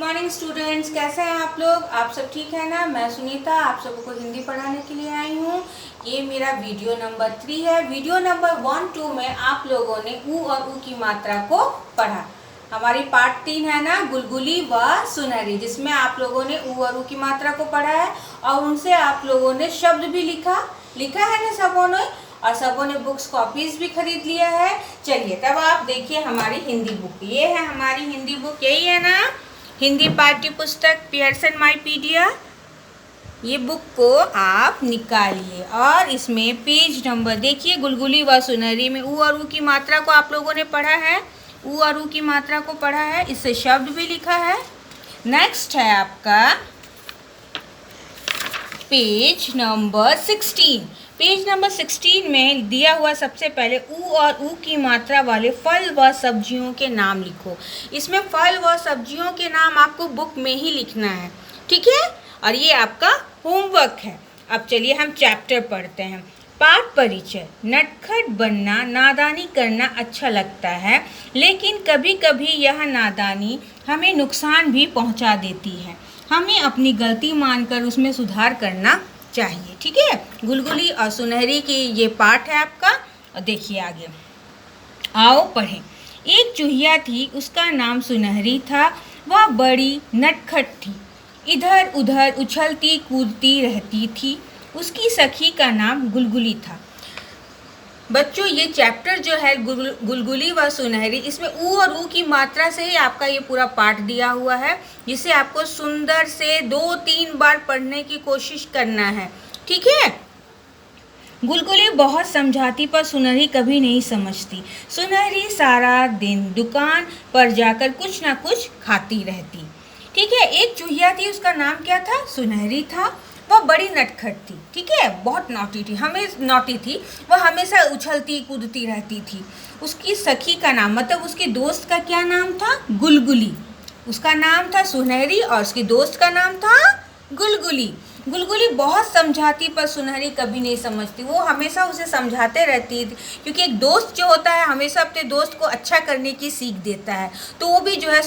Morning students, कैसे हैं आप लोग? आप सब ठीक है ना? मैं सुनीता आप सबको हिंदी पढ़ाने के लिए आई हूँ। ये मेरा वीडियो नंबर 3 है। वीडियो नंबर 1, 2 में आप लोगों ने ऊ और ऊ की मात्रा को पढ़ा। हमारी पार्ट 3 है ना, गुलगुली व सुनहरी, जिसमें आप लोगों ने ऊ और ऊ की मात्रा को पढ़ा है और उनसे आप लोगों ने शब्द भी लिखा है ना सबों ने, और सबों ने बुक्स कॉपीज भी खरीद लिया है। चलिए तब आप देखिए हमारी हिंदी बुक। ये है हमारी हिंदी बुक, यही है ना, हिंदी पाठ्य पुस्तक पियर्सन माईपीडिया। ये बुक को आप निकालिए और इसमें पेज नंबर देखिए। गुलगुली व सुनहरी में ऊ और ऊ की मात्रा को आप लोगों ने पढ़ा है, ऊ और ऊ की मात्रा को पढ़ा है, इससे शब्द भी लिखा है। नेक्स्ट है आपका पेज नंबर 16। पेज नंबर 16 में दिया हुआ सबसे पहले ऊ और ऊ की मात्रा वाले फल व सब्जियों के नाम लिखो। इसमें फल व सब्जियों के नाम आपको बुक में ही लिखना है, ठीक है? और ये आपका होमवर्क है। अब चलिए हम चैप्टर पढ़ते हैं। पाठ परिचय। नटखट बनना, नादानी करना अच्छा लगता है, लेकिन कभी कभी यह नादानी हमें नुकसान भी पहुंचा देती है। हमें अपनी गलती मानकर उसमें सुधार करना चाहिए, ठीक है? गुलगुली और सुनहरी की ये पाठ है आपका। और देखिए आगे, आओ पढ़ें। एक चूहिया थी, उसका नाम सुनहरी था। वह बड़ी नटखट थी, इधर उधर उछलती कूदती रहती थी। उसकी सखी का नाम गुलगुली था। बच्चों ये चैप्टर जो है गुलगुली व सुनहरी, इसमें ऊ और ऊ की मात्रा से ही आपका ये पूरा पाठ दिया हुआ है, जिसे आपको सुंदर से 2-3 बार पढ़ने की कोशिश करना है, ठीक है? गुलगुली बहुत समझाती पर सुनहरी कभी नहीं समझती। सुनहरी सारा दिन दुकान पर जाकर कुछ ना कुछ खाती रहती, ठीक है? एक चूहिया थी, उसका नाम क्या था? सुनहरी था। वह बड़ी नटखट थी, ठीक है? बहुत नॉटी थी। वह हमेशा उछलती कूदती रहती थी। उसकी सखी का नाम, मतलब उसके दोस्त का क्या नाम था? गुलगुली। उसका नाम था सुनहरी और उसके दोस्त का नाम था गुलगुली। गुलगुली बहुत समझाती पर सुनहरी कभी नहीं समझती। वो हमेशा उसे समझाते रहती थी, क्योंकि एक दोस्त जो होता है हमेशा अपने दोस्त को अच्छा करने की सीख देता है। तो वो भी जो है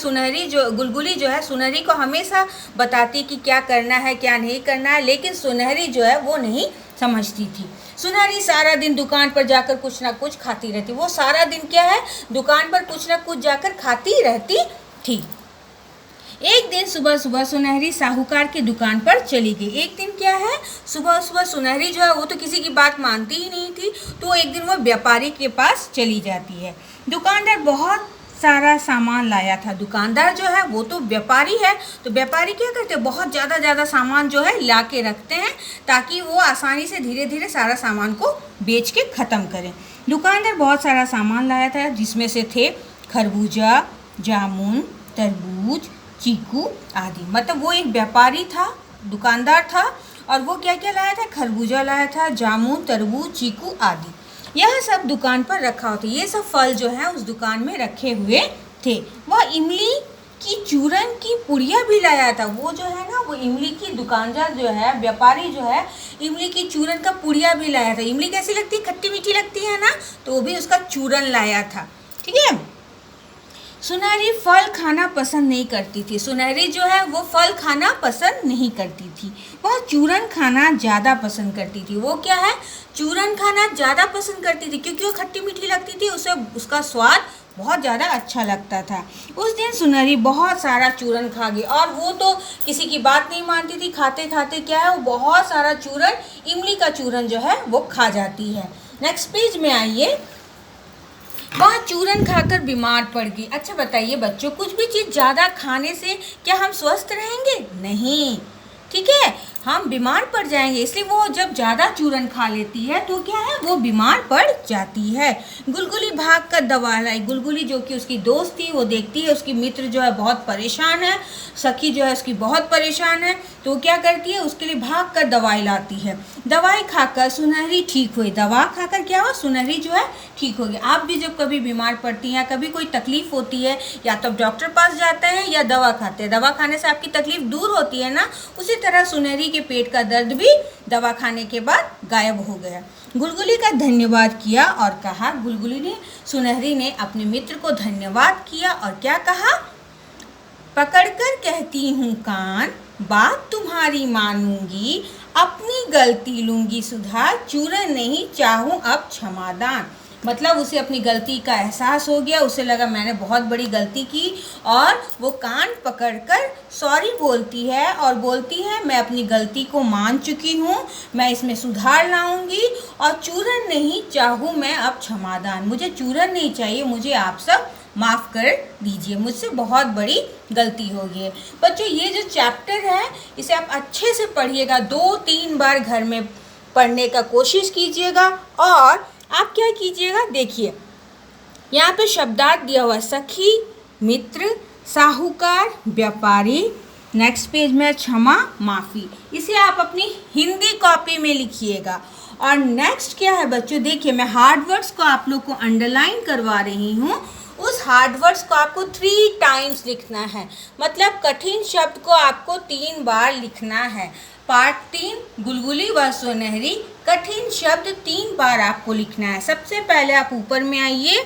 गुलगुली जो है सुनहरी को हमेशा बताती कि क्या करना है क्या नहीं करना है, लेकिन सुनहरी जो है वो नहीं समझती थी। सुनहरी सारा दिन दुकान पर जाकर कुछ ना कुछ खाती रहती। वो सारा दिन क्या है, दुकान पर कुछ ना कुछ जाकर खाती रहती थी। एक दिन सुबह सुबह सुनहरी साहूकार की दुकान पर चली गई। एक दिन क्या है, सुबह सुबह सुनहरी जो है वो तो किसी की बात मानती ही नहीं थी, तो एक दिन वो व्यापारी के पास चली जाती है। दुकानदार बहुत सारा सामान लाया था। दुकानदार जो है वो तो व्यापारी है, तो व्यापारी क्या करते हैं, बहुत ज़्यादा सामान जो है ला के रखते हैं, ताकि वो आसानी से धीरे धीरे सारा सामान को बेच के ख़त्म करें। दुकानदार बहुत सारा सामान लाया था, जिसमें से थे खरबूजा, जामुन, तरबूज, चीकू आदि। मतलब वो एक व्यापारी था, दुकानदार था, और वो क्या क्या लाया था? खरबूजा लाया था, जामुन, तरबूज, चीकू आदि। यह सब दुकान पर रखा होता। ये सब फल जो है उस दुकान में रखे हुए थे। वह इमली की चूरन की पुड़िया भी लाया था। वो जो है ना, वो इमली की दुकानदार जो है, व्यापारी जो है, इमली की चूरन का पुड़िया भी लाया था। इमली कैसी लगती है? खट्टी मीठी लगती है ना, तो वो भी उसका चूरन लाया था, ठीक है? सुनहरी फल खाना पसंद नहीं करती थी। सुनहरी जो है वो फल खाना पसंद नहीं करती थी। वह चूरन खाना ज़्यादा पसंद करती थी। वो क्या है, चूरन खाना ज़्यादा पसंद करती थी, क्योंकि वो खट्टी मीठी लगती थी, उसे उसका स्वाद बहुत ज़्यादा अच्छा लगता था। उस दिन सुनहरी बहुत सारा चूरन खा गई, और वो तो किसी की बात नहीं मानती थी। खाते खाते क्या है, वो बहुत सारा चूरन, इमली का चूरन जो है वो खा जाती है। नेक्स्ट पेज में आइए। वह चूरन खाकर बीमार पड़ गई। अच्छा बताइए बच्चों, कुछ भी चीज़ ज़्यादा खाने से क्या हम स्वस्थ रहेंगे? नहीं, ठीक है, हम बीमार पड़ जाएंगे। इसलिए वो जब ज़्यादा चूरन खा लेती है तो क्या है, वो बीमार पड़ जाती है। गुलगुली भाग कर दवा लाई। गुलगुली जो कि उसकी दोस्त थी, वो देखती है उसकी मित्र जो है बहुत परेशान है, सखी जो है उसकी बहुत परेशान है, तो क्या करती है, उसके लिए भाग कर दवाई लाती है। दवाई खाकर सुनहरी ठीक हुई। दवा खाकर क्या हुआ, सुनहरी जो है ठीक हो गई। आप भी जब कभी बीमार पड़ती हैं, कभी कोई तकलीफ़ होती है, या तो डॉक्टर पास जाते हैं या दवा खाते हैं। दवा खाने से आपकी तकलीफ़ दूर होती है ना, उसी तरह सुनहरी के पेट का दर्द भी दवा खाने के बाद गायब हो गया। गुलगुली का धन्यवाद किया और कहा, सुनहरी ने अपने मित्र को धन्यवाद किया और क्या कहा, पकड़कर कहती हूँ कान, बात तुम्हारी मानूंगी, अपनी गलती लूंगी सुधार, चूरन नहीं चाहूँ अब क्षमादान। मतलब उसे अपनी गलती का एहसास हो गया, उसे लगा मैंने बहुत बड़ी गलती की और वो कान पकड़कर सॉरी बोलती है और बोलती है मैं अपनी गलती को मान चुकी हूँ, मैं इसमें सुधार लाऊंगी और चूरन नहीं चाहूँ मैं अब क्षमादान। मुझे चूरन नहीं चाहिए, मुझे आप सब माफ़ कर दीजिए, मुझसे बहुत बड़ी गलती हो गई है। बच्चों ये जो चैप्टर है इसे आप अच्छे से पढ़िएगा, 2-3 बार घर में पढ़ने का कोशिश कीजिएगा और आप क्या कीजिएगा, देखिए यहाँ पे शब्दार्थ दिया हुआ सखी, मित्र, साहूकार, व्यापारी, नेक्स्ट पेज में क्षमा, माफ़ी। इसे आप अपनी हिंदी कॉपी में लिखिएगा। और नेक्स्ट क्या है बच्चों, देखिए मैं हार्ड वर्ड्स को आप लोग को अंडरलाइन करवा रही हूँ। उस हार्ड वर्ड्स को आपको 3 टाइम्स लिखना है, मतलब कठिन शब्द को आपको 3 बार लिखना है। पार्ट 3 गुलगुली व सुनहरी, कठिन शब्द 3 बार आपको लिखना है। सबसे पहले आप ऊपर में आइए,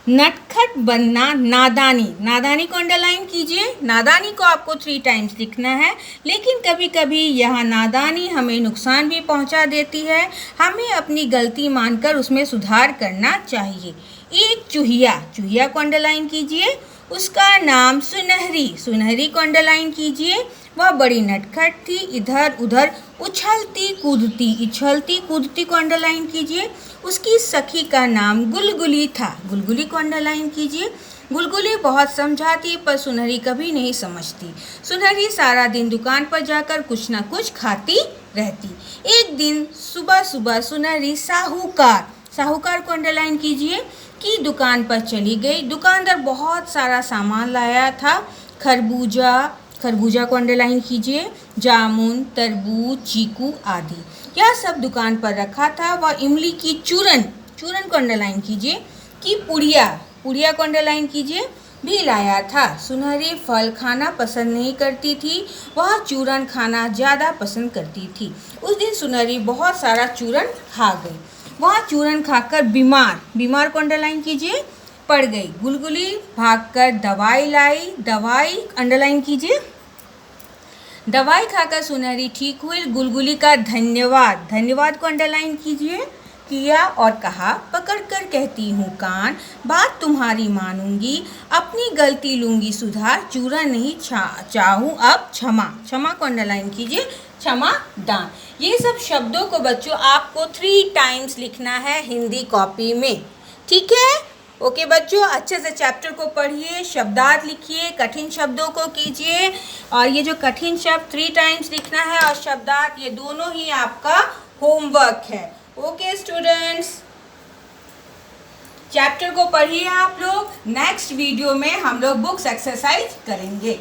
नटखट बनना, नादानी, नादानी को अंडरलाइन कीजिए। नादानी को आपको 3 टाइम्स लिखना है, लेकिन कभी कभी यह नादानी हमें नुकसान भी पहुंचा देती है, हमें अपनी गलती मानकर उसमें सुधार करना चाहिए। एक चूहिया, चूहिया को अंडरलाइन कीजिए। उसका नाम सुनहरी, सुनहरी को अंडरलाइन कीजिए। वह बड़ी नटखट थी, इधर उधर उछलती कूदती, इछलती कूदती को अंडरलाइन कीजिए। उसकी सखी का नाम गुलगुली था, गुलगुली को अंडरलाइन कीजिए। गुलगुली बहुत समझाती पर सुनहरी कभी नहीं समझती। सुनहरी सारा दिन दुकान पर जाकर कुछ ना कुछ खाती रहती। एक दिन सुबह सुबह सुनहरी साहूकार, साहूकार को अंडरलाइन कीजिए, की दुकान पर चली गई। दुकानदार बहुत सारा सामान लाया था, खरबूजा, खरबूजा को अंडरलाइन कीजिए, जामुन, तरबूज, चीकू आदि, यह सब दुकान पर रखा था। वह इमली की चूरन, चूरन को अंडरलाइन कीजिए, कि पुड़िया, पुड़िया को अंडरलाइन कीजिए, भी लाया था। सुनहरी फल खाना पसंद नहीं करती थी, वह चूरन खाना ज़्यादा पसंद करती थी। उस दिन सुनहरी बहुत सारा चूरन खा गई। वह चूरन खाकर बीमार, बीमार को अंडरलाइन कीजिए, पड़ गई। गुलगुली भागकर दवाई लाई, दवाई अंडरलाइन कीजिए। दवाई खाकर सुनहरी ठीक हुई। गुलगुली का धन्यवाद, धन्यवाद को अंडरलाइन कीजिए, किया और कहा, पकड़कर कहती हूँ कान, बात तुम्हारी मानूंगी, अपनी गलती लूंगी सुधार, चूरन नहीं चाहूँ अब क्षमा, क्षमा को अंडरलाइन कीजिए, क्षमा दान। ये सब शब्दों को बच्चों आपको 3 टाइम्स लिखना है हिंदी कॉपी में, ठीक है। ओके बच्चों, अच्छे से चैप्टर को पढ़िए, शब्दार्थ लिखिए, कठिन शब्दों को कीजिए। और ये जो कठिन शब्द 3 टाइम्स लिखना है और शब्दार्थ, ये दोनों ही आपका होमवर्क है। ओके स्टूडेंट्स, चैप्टर को पढ़िए आप लोग। नेक्स्ट वीडियो में हम लोग बुक्स एक्सरसाइज करेंगे।